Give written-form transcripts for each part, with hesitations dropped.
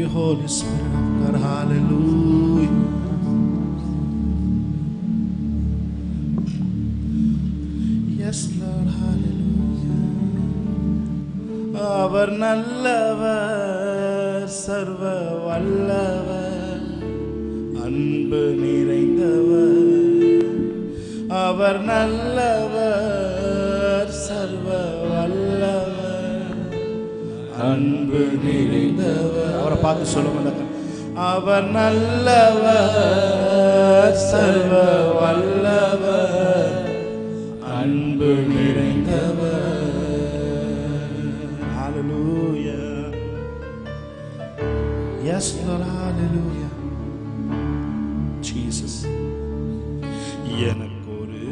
you, Holy Spirit of God. Hallelujah. Yes, Lord. Hallelujah. அவர் நல்லவர், சர்வ வல்லவர், அன்பு நிறைந்தவர். அவர் நல்லவர், சர்வ வல்லவர், அன்பு நிறைந்தவர். அவரை பார்த்து சொல்லுங்க. அவர் நல்லவர், சர்வ வல்லவர், அன்பு நிறைந்தவர். Hallelujah. Yes, Lord. Hallelujah. Jesus. எனக்கு ஒரு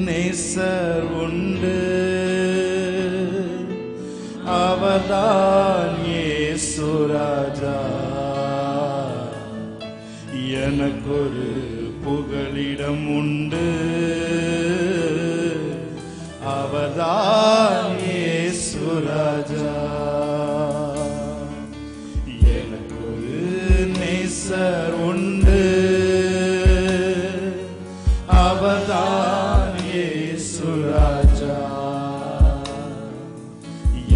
நேசர் உண்டு, அவர்தான் இயேசு ராஜா. எனக்கு ஒரு புகலிடம் உண்டு, அவர்தான் இயேசு ராஜா. எனக்கு ஒரு நேசர் உண்டு, அவர்தான் இயேசு ராஜா.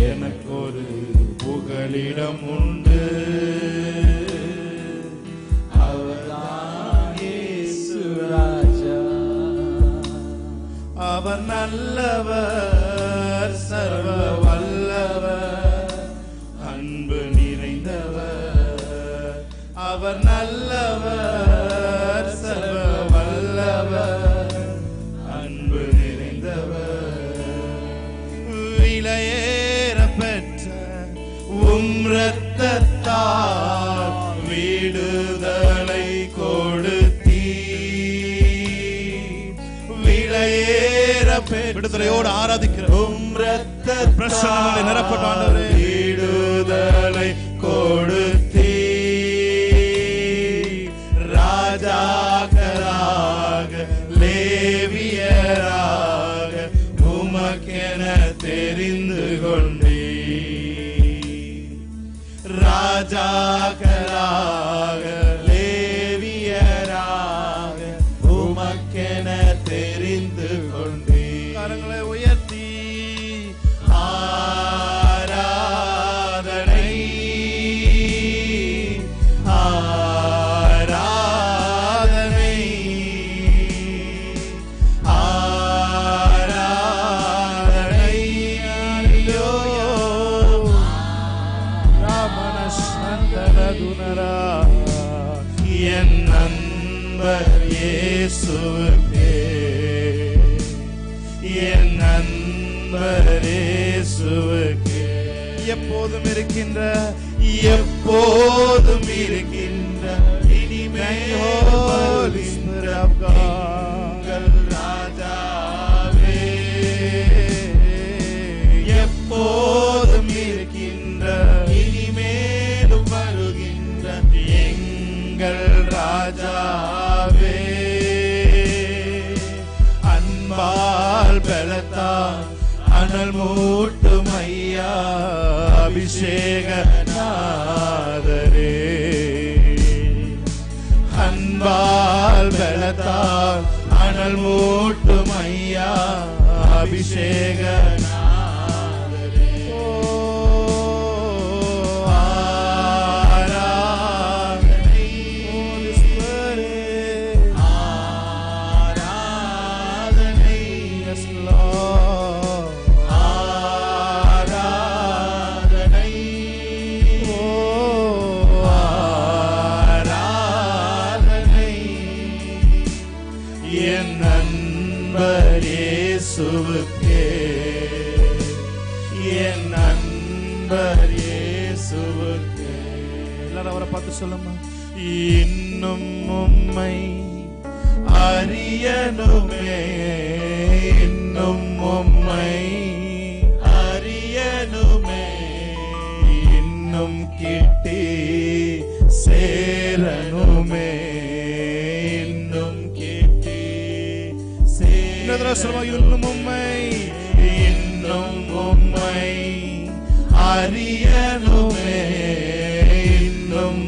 எனக்கு ஒரு புகலிடம் உண்டு, அவர்தான் இயேசு ராஜா. அவர் நல்லவர், சர்வ வல்லவர், அன்பு நிறைந்தவர். அவர் நல்லவர், சர்வ வல்லவர், அன்பு நிறைந்தவர். விலையேற பெற்ற உம் இரத்தத்தால் விடுதலை கொடுத்தீர். விலையேற விடுதலையோடு ஆராதிக்கிறோம். பிரசன்னங்களை நிரப்பட்ட ஆண்டவரே, விடுதலை கொடுத்தீர். ராஜாக்களாக லேவியராக உமக்கென தெரிந்து கொண்டீர். ராஜாக்களாக லேவியராக உமக்கென தெரிந்து கொண்டீர். கரங்களை உயர்த்தி ஆராதனை ஆராதனை ஆராதனை. ராமனஸ்தனதுனரா என் நண்பர் இயேசுவே, என் நண்பர் இயேசுவே. எப்போதும் இருக்கின்ற, எப்போதும் இருக்கின்ற இனிமேல் ராஜாவே. எப்போதும் இருக்கின்ற, இனிமேலும் வருகின்ற எங்கள் ராஜாவே. அன்பால் பலத்தால் அனல் மூட்டும் ஐயா, அபிஷேக நாதரே. அன்பால் பலத்தால் அனல் மூட்டும் ஐயா, அபிஷேக நாதரே. ஓ ஆராதனை, Holy Spirit. ஆராதனை, yes Lord. ஆராதனை, ஓ ஆராதனை. என் நண்பர் இயேசுவுக்கே, என் நண்பர் இயேசுவுக்கே. எல்லாரும் அவரை பார்த்து சொல்லுமா. இன்னும் உம்மை அறியனுமே, இன்னும் உம்மை அறியனுமே, இன்னும் கிட்டி சேரனுமே, இன்னும் கிட்டி சேர. இன்னும் உம்மை, இன்னும் உம்மை அறியனுமே, இன்னும்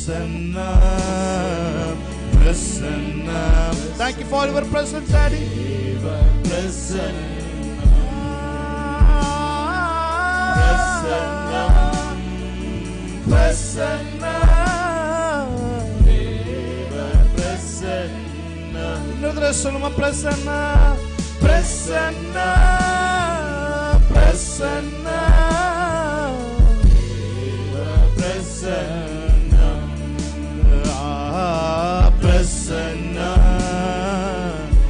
Prasanna, Prasanna. Thank you for your presence, Daddy. Prasanna, Prasanna, Prasanna, Prasanna. Another song, Prasanna, Prasanna, Prasanna, Prasanna, Prasanna,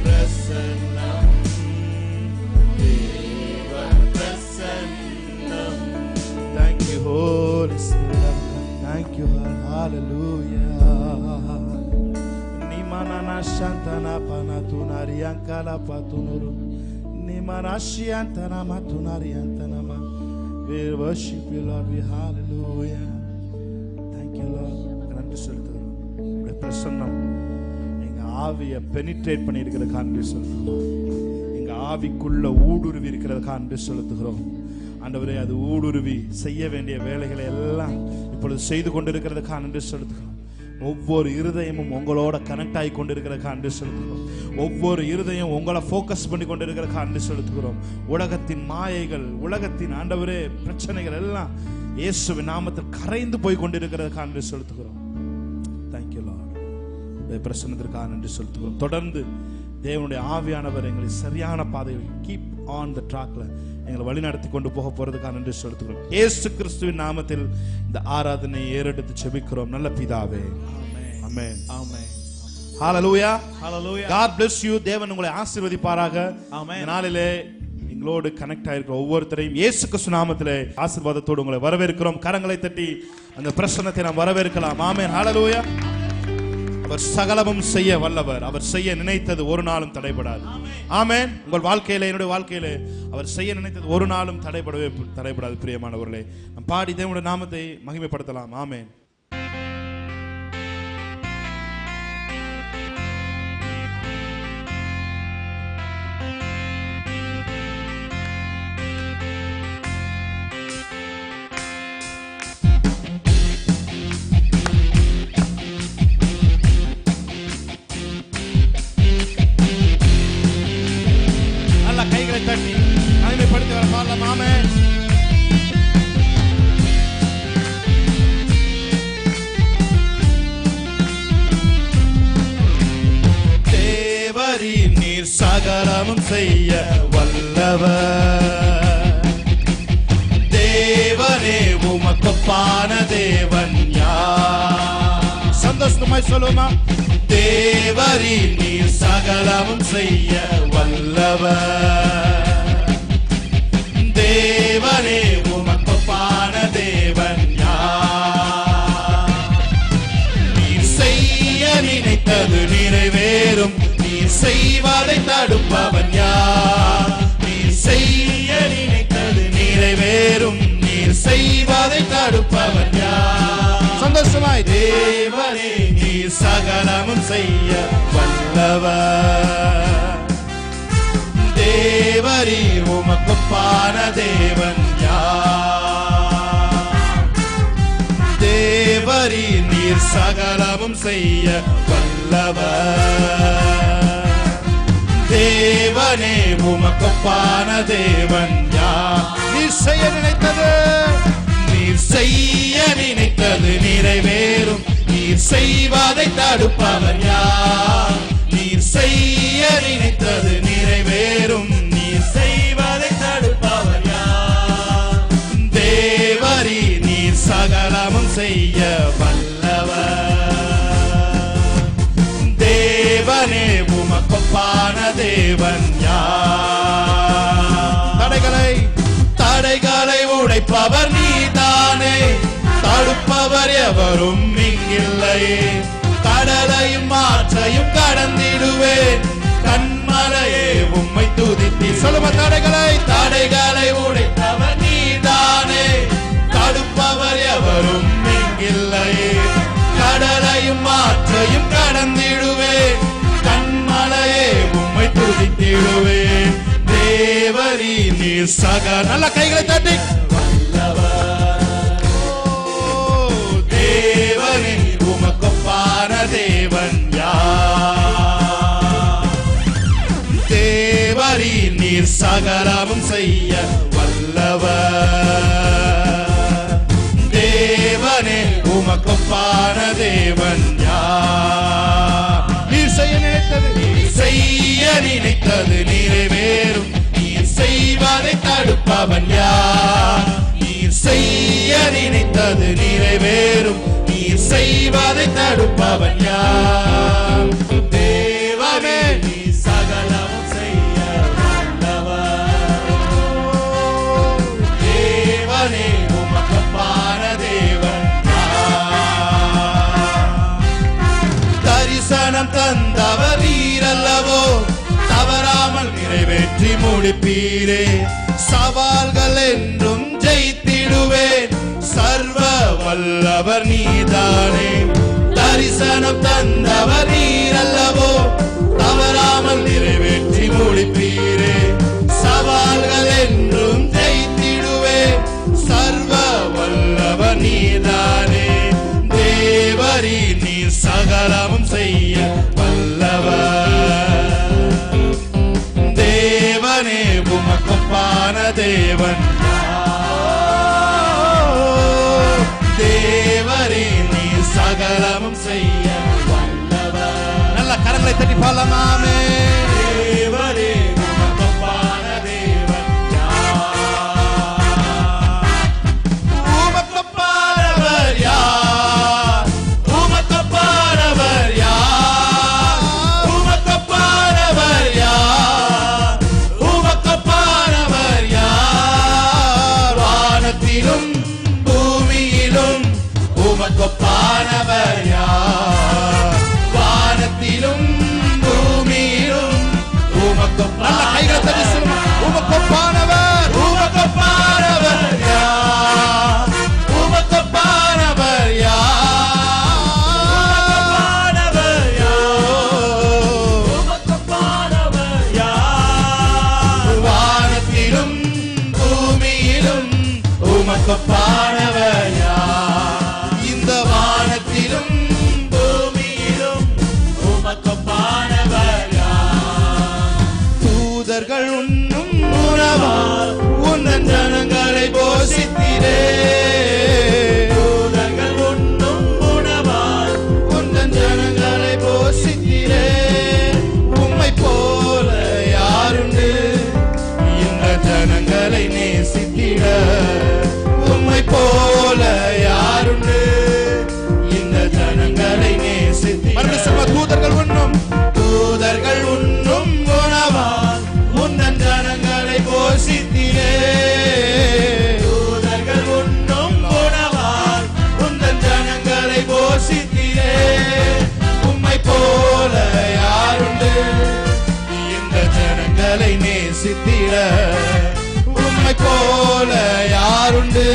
Prasanna, Prasanna. Thank you, Holy Spirit. Thank you, Lord. Hallelujah. Nimana shantana panatunari ankala patunuru. Nimana shiantana matunari antanama. We worship you, Lord. We hallelujah. Thank you, Lord. நன்றி செலுத்துகிறோம். உடைய பிரசன்னம் எங்க ஆவியை penetrate பண்ணி இருக்கிறதுக்கு நன்றி செலுத்துகிறோம். எங்க ஆவிக்குள்ள ஊடுருவி இருக்கிறதுக்கு நன்றி செலுத்துகிறோம். ஆண்டவரே, அது ஊடுருவி செய்ய வேண்டிய வேலைகளை எல்லாம் இப்பொழுது செய்து கொண்டிருக்கிறதுக்கு நன்றி செலுத்துகிறோம். ஒவ்வொரு இருதயமும் உங்களோட கனெக்ட் ஆகி கொண்டிருக்கிறதுக்கு நன்றி செலுத்துகிறோம். ஒவ்வொரு இருதயம் உங்களை ஃபோக்கஸ் பண்ணி கொண்டிருக்கிறதுக்கு நன்றி செலுத்துகிறோம். உலகத்தின் மாயைகள், உலகத்தின் ஆண்டவரே பிரச்சனைகள் எல்லாம் இயேசுவின் நாமத்தில் கரைந்து போய் கொண்டிருக்கிறதுக்கு நன்றி செலுத்துகிறோம். Thank you Lord. பிரசன்னத்திற்காக நன்றி செலுத்துகிறோம். தொடர்ந்து தேவனுடைய ஆவியானவர் எங்களை சரியான பாதையில் கீப் ஆன் த ட்ராக்ல எங்களை வழி நடத்தி கொண்டு போக போறதுக்காக நன்றி செலுத்துகிறோம். இயேசு கிறிஸ்துவின் நாமத்தில் இந்த ஆராதனை ஏறெடுத்து செபிக்கிறோம் நல்ல பிதாவே. ஆமென். ஆமென். ஹalleluya. ஹalleluya. God bless you. தேவன் உங்களை ஆசீர்வதிப்பாராக. ஆமென். இந்த நாளிலே எங்களோடு கனெக்ட் ஆயிருக்கிற ஒவ்வொருத்தரையும் இயேசு கிறிஸ்து நாமத்திலே ஆசீர்வாதத்தோடு உங்களை வரவேற்கிறோம். கரங்களை தட்டி அந்த பிரசன்னத்தை நாம் வரவேற்கலாம். ஆமென். ஹalleluya. அவர் சகலமும் செய்ய வல்லவர். அவர் செய்ய நினைத்தது ஒரு நாளும் தடைபடாது. ஆமென். உங்கள் வாழ்க்கையிலே, என்னுடைய வாழ்க்கையிலே அவர் செய்ய நினைத்தது ஒரு நாளும் தடைபடாது. பிரியமானவர்களே, நாம் பாடி தேவனுடைய நாமத்தை மகிமைப்படுத்தலாம். ஆமென். கைகளை தட்டி மகிமைப்படுத்தி வர பாடலாம். ஆமென். தேவரீ நீர் சகலமும் செய்ய வல்லவர். தேவனே உமக்கொப்பான தேவன் யார்? சந்தோஷமாய் சொல்லுமா. தேவரீ நீர் சகலமும் செய்ய வல்லவர். தேவனே உமக்கொப்பான தேவன் யார்? நீர் செய்ய நினைத்தது நிறைவேறும். நீர் செய்வதை தடுப்பவன் யார்? நீர் செய்ய நினைத்தது நிறைவேறும். நீர் செய்வதை தடுப்பவன் யார்? சந்தோஷமாய். தேவனே நீர் சகலமும் செய்ய வல்லவர். தேவரீ உமக்கொப்பான தேவன் யார்? தேவரீ நீர் சகலமும் செய்ய வல்லவர். தேவனே உமக்கொப்பான தேவன் யார்? நீர் செய்ய நினைத்தது, நீர் செய்ய நினைத்தது நிறைவேறும். நீர் செய்வதை தடுப்பவன் யார்? நீர் செய்ய நினைத்தது நிறைவேறும். நீர் செய்வதை தடுப்பவன் யார்? தேவரீ நீர் சகலமும் செய்ய வல்லவர். தேவனே உமக்கொப்பான தேவன் யார்? தடைகளை உடைப்பவர் நீதானே. தடுப்பவர் எவரும் இங்கில்லையே. கடலையும் மாற்றையும் கடந்திடுவேன். கண்மலையே உம்மை துதித்தி சொல்லும. தடைகளை உடைத்தவர் நீதானே. தடுப்பவர் எவரும் இங்கில்லையே. கடலையும் மாற்றையும் கடந்திடுவேன். கண்மலையே உம்மை துதித்திடுவேன். தேவரீ நீர் நல்ல கைகளை தட்டி வல்லவர். தேவரீ சகலமும் செய்ய வல்லவர். தேவனே உமக்கொப்பான தேவன் யார்? நீர் செய்ய நினைத்தது நிறைவேறும். நீர் செய்வதை தடுப்பவன் யார்? நீர் செய்ய நினைத்தது நிறைவேறும். நீர் செய்வதை தடுப்பவன் யார்? தேவனே நீ சகலமும் செய்ய வல்லவர். தேவனே உமக்கொப்பான தேவன் யார்? தரிசனம் தந்தவர் நீரல்லவோ, தவறாமல் நிறைவேற்றி முடிப்பீரே. சவால்கள் என்றும் ஜெயித்திடுவேன், சர்வ வல்லவர் நீதானே. தரிசனம் தந்தவர் நீரல்லவோ, தவறாமல் நிறைவேற்றி முடிப்பீரே. சவால்கள் என்றும் ஜெயித்திடுவேன், சர்வ வல்லவர் நீதானே. தேவரீ நீ சகலமும் செய்ய வல்லவர். தேவனே உமக்கொப்பான தேவன். தேவரே நீ சகலமும் செய்ய வல்லவர். நல்ல கரங்களை தட்டி பாடலாமே. தேவரே உமக்கொப்பான தேவன் யார்? உமக்கொப்பானவர் யார்? உமக்கொப்பானவர் யார்? உமக்கொப்பானவர் யார்? உமக்கொப்பானவர் யார்? வானத்திலும் பூமியிலும் உமக்கொப்பானவர் யார்? வானத்திலும் பூமியிலும் உமக்கொப்பானவர். கைகளை தட்டி சொல்லுங்க. உமக்கொப்பானவர். உமக்கொப்பானவர் யார்? உமக்கொப்பானவர் யார்? உமக்கொப்பானவர் யார்? வானத்திலும் பூமியிலும் உமக்கொப்பானவர் யார்? இந்த வானத்திலும் பூமியிலும் உமக்கொப்பானவர் யார்? தூதர்கள் உண்ணும் உணவால் உன்னன் ஜனங்களை போஷித்தீரே. தூதர்கள் உண்ணும் உணவால் உன்னன் ஜனங்களை போஷித்தீரே. உம்மை போல யாருண்டு இந்த ஜனங்களை நேசித்திட? உம்மை போல யாருண்டு இந்த ஜனங்களை நேசித்திட? தூதர்கள் உண்ணும் உணவால் உன்னன் ஜனங்களை போஷித்தீரே. தூதர்கள் உண்ணும் உணவால் உன்னன் ஜனங்களை போஷித்தீரே. உம்மை போல யாருண்டு இந்த ஜனங்களை நேசித்திட? உம்மை போல யாருண்டு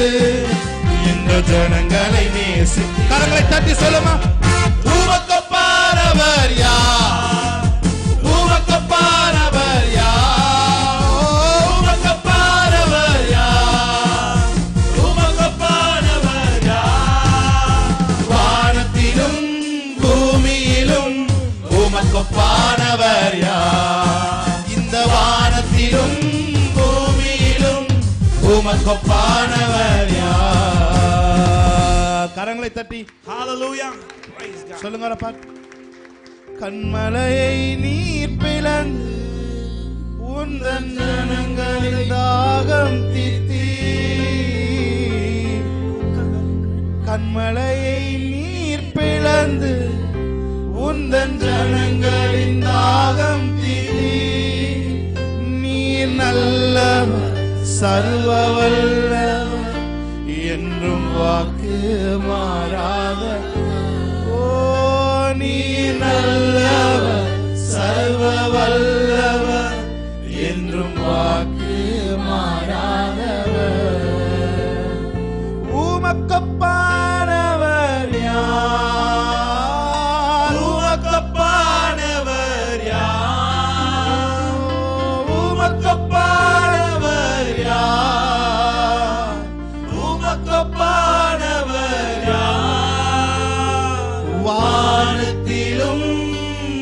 இந்த ஜனங்களை நேசித்திட? கரங்களை தட்டி சொல்லுமா. உமக்கொப்பானவர் யார்? உமக்கொப்பானவர் யார்? உமக்கொப்பானவர் யார்? உமக்கொப்பானவர் யார்? வானத்திலும் பூமியிலும் உமக்கொப்பானவர் யார்? இந்த வானத்திலும் பூமியிலும் உமக்கொப்பானவர் யார்? கரங்களை தட்டி Hallelujah. Praise God. சொல்லுங்க. கண்மலையை நீர் பிளந்து உந்தன் ஜனங்களின் தாகம் தீர்த்தீர். கண்மலையை நீர் பிளந்து உந்தன் ஜனங்களின் தாகம் தீர்த்தீர். நீர் நல்லவர் சர்வ வல்லவர் என்றும் வாக்கு மாறாத. நீ நல்லவர் சர்வ வல்லவர் என்றும் வாக்கு மாறாதவர். உமக்கொப்பானவர் யார்? உமக்கொப்பானவர் யார்? உமக்கொப்பானவர் யார்? உமக்கொப்பானவர் யார்? வானத்திலும்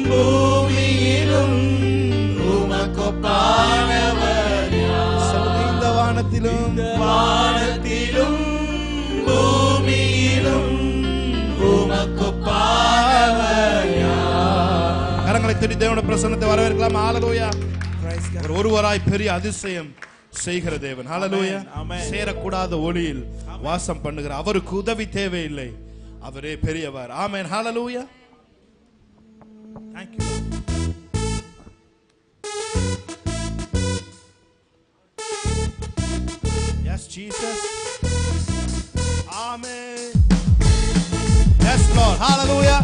பூமியிலும் உமக்கொப்பானவர் கைத்தட்டி தேவனுடைய பிரசன்னத்தை வரவேற்கலாம். ஹalleluya. Praise God. ஒருவராய் பெரிய அதிசயம் செய்கிற தேவன். ஹalleluya. சேரக்கூடாத ஒளியில் வாசம் பண்ணுகிற அவருக்கு உதவி தேவையில்லை. அவரே பெரியவர். ஆமென். ஹalleluya. Thank you. Yes, Jesus. Amen. Yes, Lord. Hallelujah.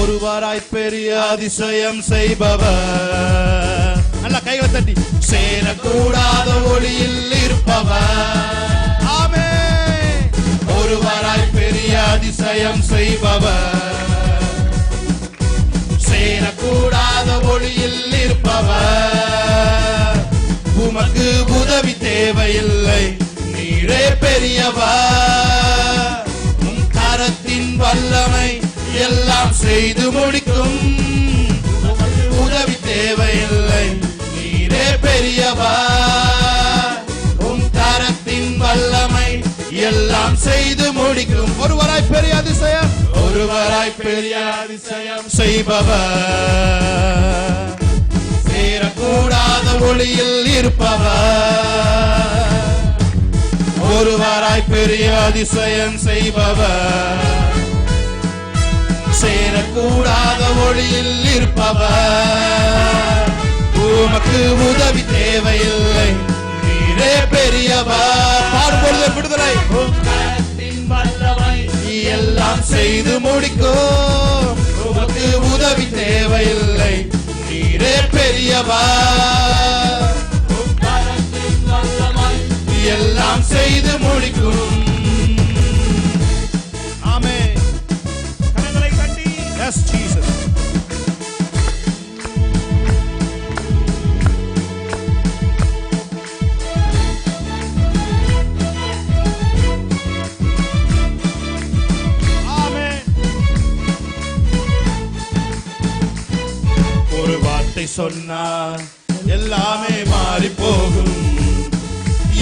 ஒருவராய் பெரிய அதிசயம் செய்பவர். நல்ல கைகளை தட்டி. சேரக்கூடாத ஒளியில் இருப்பவர். ஆமென். ஒருவராய் பெரிய அதிசயம் செய்பவர். சேரக்கூடாத ஒளியில் இருப்பவர். உமக்கு உதவி தேவையில்லை, நீரே பெரியவர். உம் கரத்தின் வல்லமை எல்லாம் செய்து முடிக்கும். உமக்கு உதவி தேவையில்லை, நீரே பெரியவர். உம் கரத்தின் வல்லமை எல்லாம் செய்து முடிக்கும். ஒருவராய் பெரிய அதிசயம், ஒருவராய் பெரிய அதிசயம் செய்பவர். சேரக்கூடாத ஒளியில் இருப்பவர். ஒருவராய் பெரிய அதிசயம் செய்பவர். சேரக்கூடாத ஒளியில் இருப்பவர். உமக்கு உதவி தேவையில்லை, நீரே பெரியவர். பாடுபொழுது விடுதலை. எல்லாம் செய்து முடிக்கும். உமக்கு உதவி தேவையில்லை, நீரே பெரியவர். எல்லாம் செய்து முடிக்கும். ஆமென். கரங்களை தட்டி. Yes, Jesus. ஒரு வார்த்தை சொன்னார் எல்லாமே மாறி போகும்.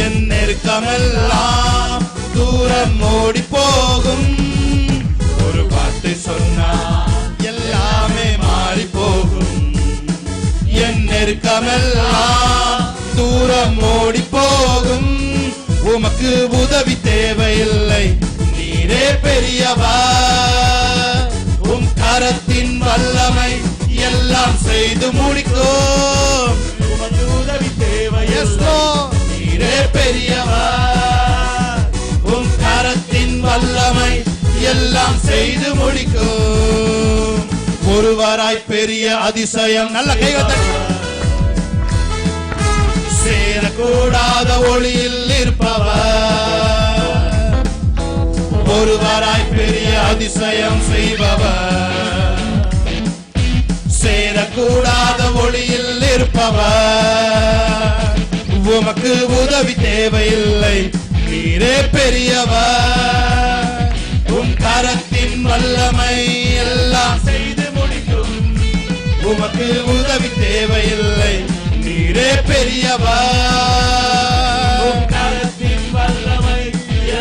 என் நெருக்கமெல்லாம் தூரம் ஓடி போகும். ஒரு வார்த்தை சொன்னார் எல்லாமே மாறி போகும். என் நெருக்கமெல்லாம் தூரம் ஓடி போகும். உமக்கு உதவி தேவையில்லை, நீரே பெரியவர். உம் கரத்தின் வல்லமை எல்லாம் செய்து முடிக்கும். உமக்கு உதவி தேவையில்லை, நீரே பெரியவர். உம் கரத்தின் வல்லமை எல்லாம் செய்து முடிக்கும். ஒருவராய் பெரிய அதிசயம். நல்ல கைகள். சேரக்கூடாத ஒளியில் இருப்பவர். ஒருவராய் பெரிய அதிசயம் செய்பவர். சேரக்கூடாத ஒளியில் இருப்பவர். உமக்கு உதவி தேவையில்லை, நீரே பெரியவர். உம் கரத்தின் வல்லமை எல்லாம் செய்து முடிக்கும். உமக்கு உதவி தேவையில்லை, நீரே பெரியவர். உம் கரத்தின் வல்லமை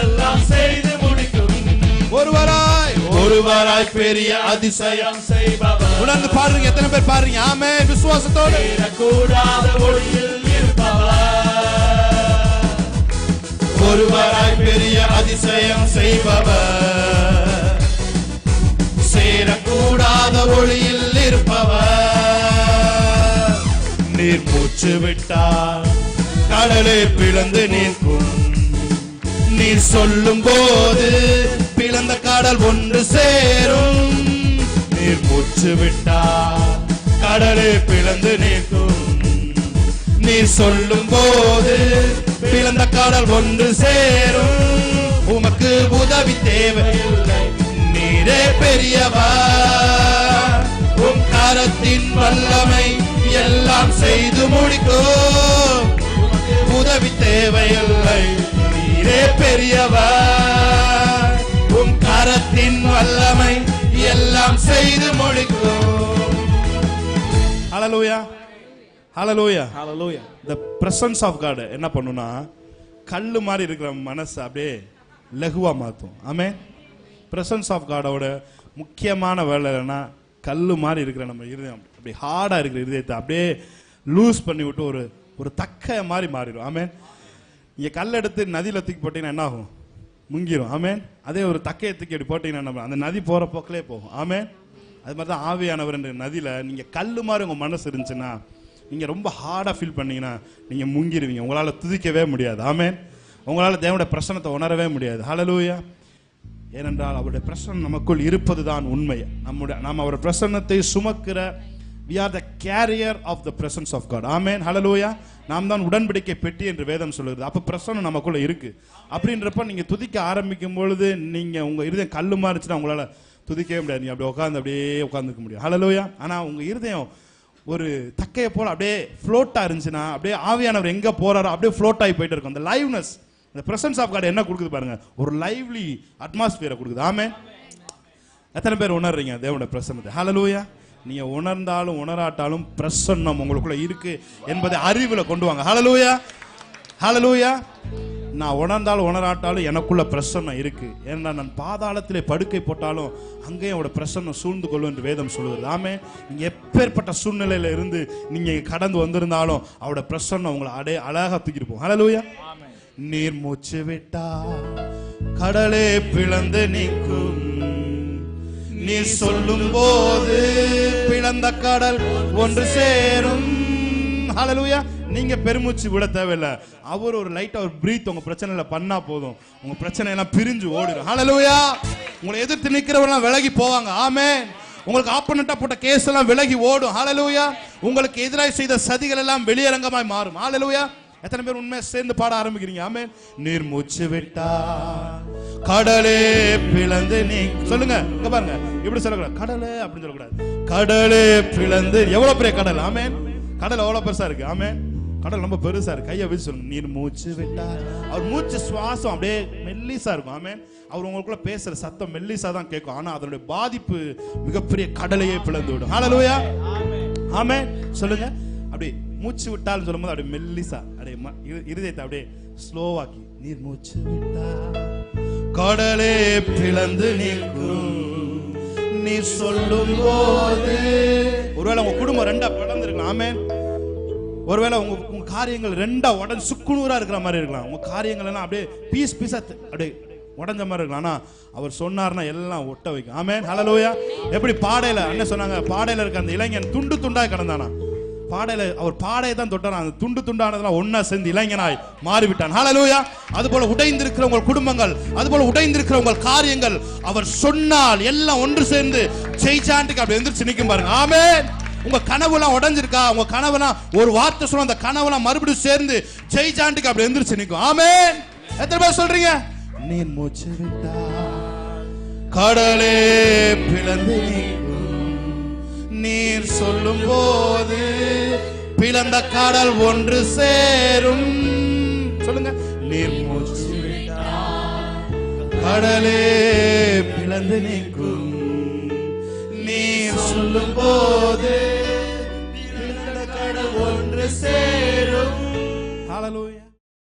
எல்லாம் செய்து முடிக்கும். ஒருவராய் பெரிய அதிசயம் செய்பவர். உணர்ந்து பாருங்க. எத்தனை பேர் பாருங்க? ஆமென். விசுவாசத்தோடு. சேரக்கூடாத ஒளியில் இருப்பவர். ஒருவராய் பெரிய அதிசயம் செய்பவர். சேரக்கூடாத ஒளியில் இருப்பவர். நீர் மூச்சு விட்டால் கடலை பிளந்து நிற்கும். நீர் சொல்லும் போது பிளந்த கடல் ஒன்று சேரும். நீர் மூச்சு விட்டால் கடலை பிளந்து நிற்கும். நீர் சொல்லும் போது பிளந்த கடல் ஒன்று சேரும். உமக்கு உதவி தேவையில்லை, நீரே பெரியவர். உம் கரத்தின் வல்லமை எல்லாம் செய்து முடிக்கும். உதவி தேவையில்லை, நீரே பெரியவர். உம் கரத்தின் வல்லமை எல்லாம் செய்து முடிக்கும். Hallelujah. Hallelujah. Hallelujah. The presence of God என்ன பண்ணுனா, கல்லு மாதிரி இருக்கிற மனசை அப்படியே லகுவா மாற்றும். ஆமென். பிரசன்ஸ் ஆஃப் காடோட முக்கியமான வேலை என்னன்னா, கல்லு மாதிரி இருக்கிற நம்ம இருதயம் அப்படி ஹார்டா இருக்கிற இருதயத்தை அப்படியே லூஸ் பண்ணி விட்டு ஒரு தக்க மாதிரி மாறிடும். ஆமென். நீங்க கல் எடுத்து நதியில தூக்கி போட்டீங்கன்னா என்ன ஆகும்? முங்கிரும். ஆமென். அதே ஒரு தக்கையை தூக்கி அப்படி போட்டீங்கன்னா அந்த நதி போற போக்கிலே போகும். ஆமென். அது மாதிரி தான் ஆவியானவர் என்ற நதியில நீங்க கல்லு மாதிரி உங்க மனசு இருந்துச்சுன்னா, நீங்க ரொம்ப ஹார்டா ஃபீல் பண்ணீங்கன்னா நீங்க முங்கிருவீங்க. உங்களால துதிக்கவே முடியாது. ஆமென். உங்களால தேவனுடைய பிரசன்னத்தை உணரவே முடியாது. ஹல்லேலூயா. ஏனென்றால் அவருடைய பிரசன்னம் நமக்குள் இருப்பதுதான் உண்மை. நாம் அவருடைய பிரசன்னத்தை சுமக்கிற we are the carrier of the presence of God. ஆமென். ஹல்லேலூயா. நாம் தான் உடன்படிக்கை பெட்டி என்று வேதம் சொல்லுது. அப்ப பிரசன்னம் நமக்குள்ள இருக்கு. அப்படின்றப்ப நீங்க துதிக்க ஆரம்பிக்கும் பொழுது நீங்க உங்க இருதயம் கல்லு மாறிச்சுன்னா உங்களால துதிக்கவே முடியாது. நீங்க அப்படியே உட்காந்துக்க முடியும். ஹல்லேலூயா. ஆனா உங்க இருதயம் ஒரு தக்கையை போல அப்படியே ஃப்ளோட்டா இருந்துச்சுன்னா, அப்படியே ஆவியானவர் எங்க போறாரோ அப்படியே ஃப்ளோட் ஆகி போயிட்டு இருக்கும். அந்த லைவ்னஸ், இந்த பிரசன்ஸ் ஆஃப் காட் என்ன கொடுக்குது பாருங்க, ஒரு லைவ்லி அட்மாஸ்பியரை கொடுக்குது. ஆமென். எத்தனை பேர் உணர்றீங்க தேவனுடைய பிரசன்னத்தை? ஹல்லேலூயா. நீங்க உணர்ந்தாலும் உணராட்டாலும் பிரசன்னம் உங்களுக்குள்ள இருக்கு என்பதை அறிவுல கொண்டு வாங்க. ஹல்லேலூயா. ஹல்லேலூயா. நான் உணர்ந்தாலும் உணராட்டாலும் எனக்குள்ள பிரசன்னம் இருக்கு. ஏன்னா நான் பாதாளத்திலே படுக்கை போட்டாலும் அங்கே அவரோட பிரசன்னம் சூழ்ந்து கொள்ளும் என்று வேதம் சொல்லுகிறது. ஆமே. நீங்க எப்பேற்பட்ட சூழ்நிலையில இருந்து நீங்க கடந்து வந்திருந்தாலும் அவரோட பிரசன்னம் உங்களை அழகா தூக்கிருப்போம். ஹல்லேலூயா. நீர் மூச்சு விட்டா கடலே பிளந்து நிற்கும், நீ சொல்லும் போது பிளந்த கடல் ஒன்று சேரும். ஹல்லேலூயா. நீங்க பெருமூச்சு விட தேவையில்லை. அவர் ஒரு லைட்டா ஒரு பிரீத் உங்க பிரச்சனையில பண்ணா போதும், உங்க பிரச்சனை எல்லாம் பிரிஞ்சு ஓடிடும். ஹல்லேலூயா. உங்களை எதிர்த்து நிக்கிறவங்க விலகி போவாங்க. ஆமென். உங்களுக்கு ஆப்போனன்ட்டா போட்ட கேஸ் எல்லாம் விலகி ஓடும். ஹல்லேலூயா. உங்களுக்கு எதிராய் செய்த சதிகள் எல்லாம் வெளியரங்கமாய் மாறும். ஹல்லேலூயா. எத்தனை பேர் உண்மையை சேர்ந்து பாட ஆரம்பிக்கிறீங்க? ஆமென். நீர் மூச்சு விட்டா கடலே பிளந்து நீ சொல்லுங்க. இங்க பாருங்க, இப்படி சொல்லக்கூடாது. கடலே அப்படின்னு சொல்லக்கூடாது. கடலே பிளந்து. எவ்வளவு பெரிய கடல்! ஆமென். கடல் எவ்வளவு பெருசா இருக்கு! ஆமென். கடல் ரொம்ப பெருசா இருக்கு. கையை வச்சு சொல்லுங்க. நீர் மூச்சு விட்டா. அவர் மூச்சு சுவாசம் அப்படியே மெல்லிசா இருக்கும். ஆமென். அவர் உங்களுக்குள்ள பேசுற சத்தம் மெல்லிசா தான் கேட்கும். ஆனா அதனுடைய பாதிப்பு மிகப்பெரிய கடலையே பிளந்து விடும். ஹல்லேலூயா. ஆமென். சொல்லுங்க. அப்படி மூச்சு விட்டாலும் சொல்லும்போது அப்படியே மெல்லிசா அப்படியே இருதயத்தை அப்படியே ஸ்லோவாக்கி, நீர் மூச்சு விட்டா கடலே பிளந்து நிற்கும், நீ சொல்லும் போது. ஒருவேளை உங்க குடும்பம் ரெண்டா பிளந்திருக்கலாம். ஆமென். ஒருவேளை உங்க காரியங்கள் ரெண்டா உடஞ்சு சுக்குநூறா இருக்கிற மாதிரி இருக்கலாம். உங்க காரியங்கள் எல்லாம் அப்படியே பீஸ் பீஸா அப்படியே உடஞ்ச மாதிரி இருக்கலாம். ஆனா அவர் சொன்னார்னா எல்லாம் ஒட்ட வைக்கும். ஆமென். ஹல்லேலூயா. எப்படி பாடையில அண்ணன் சொன்னாங்க, பாடையில இருக்க அந்த இளைஞன் துண்டு துண்டாய் கிடந்தானா. பாடையில அவர் பாடையை தான் தொட்டான். அந்த துண்டு துண்டானதெல்லாம் ஒன்னா சேர்ந்து இளைஞனாய் மாறிவிட்டான். ஹல்லேலூயா. அதுபோல உடைந்திருக்கிற உங்கள் குடும்பங்கள், அதுபோல உடைந்திருக்கிற உங்கள் காரியங்கள் அவர் சொன்னால் எல்லாம் ஒன்று சேர்ந்து ஜெயிச்சாண்டுக்கு அப்படி எந்திரிச்சு நிற்கும் பாருங்க. ஆமென். உங்க கனவுலாம் உடைஞ்சிருக்கா? உங்க கனவுலாம் ஒரு வார்த்தை சொல்ல அந்த கனவுலாம் மறுபடியும் சேர்ந்து ஜெயிச்சாண்டுக்கு அப்படி எந்திரிச்சு நிற்கும். ஆமென். எத்தனை பேர் சொல்றீங்க? நீர் மூச்சு விட்டா கடலே பிளந்து நிற்கும், நீர் சொல்லும் போது பிளந்த கடல் ஒன்று சேரும். சொல்லுங்க. நீர் மூச்சு விட்டா கடலே பிளந்து நிற்கும், நீர் சொல்லும் போது பிளந்த கடல் ஒன்று சேரும். ஹல்லேலூயா.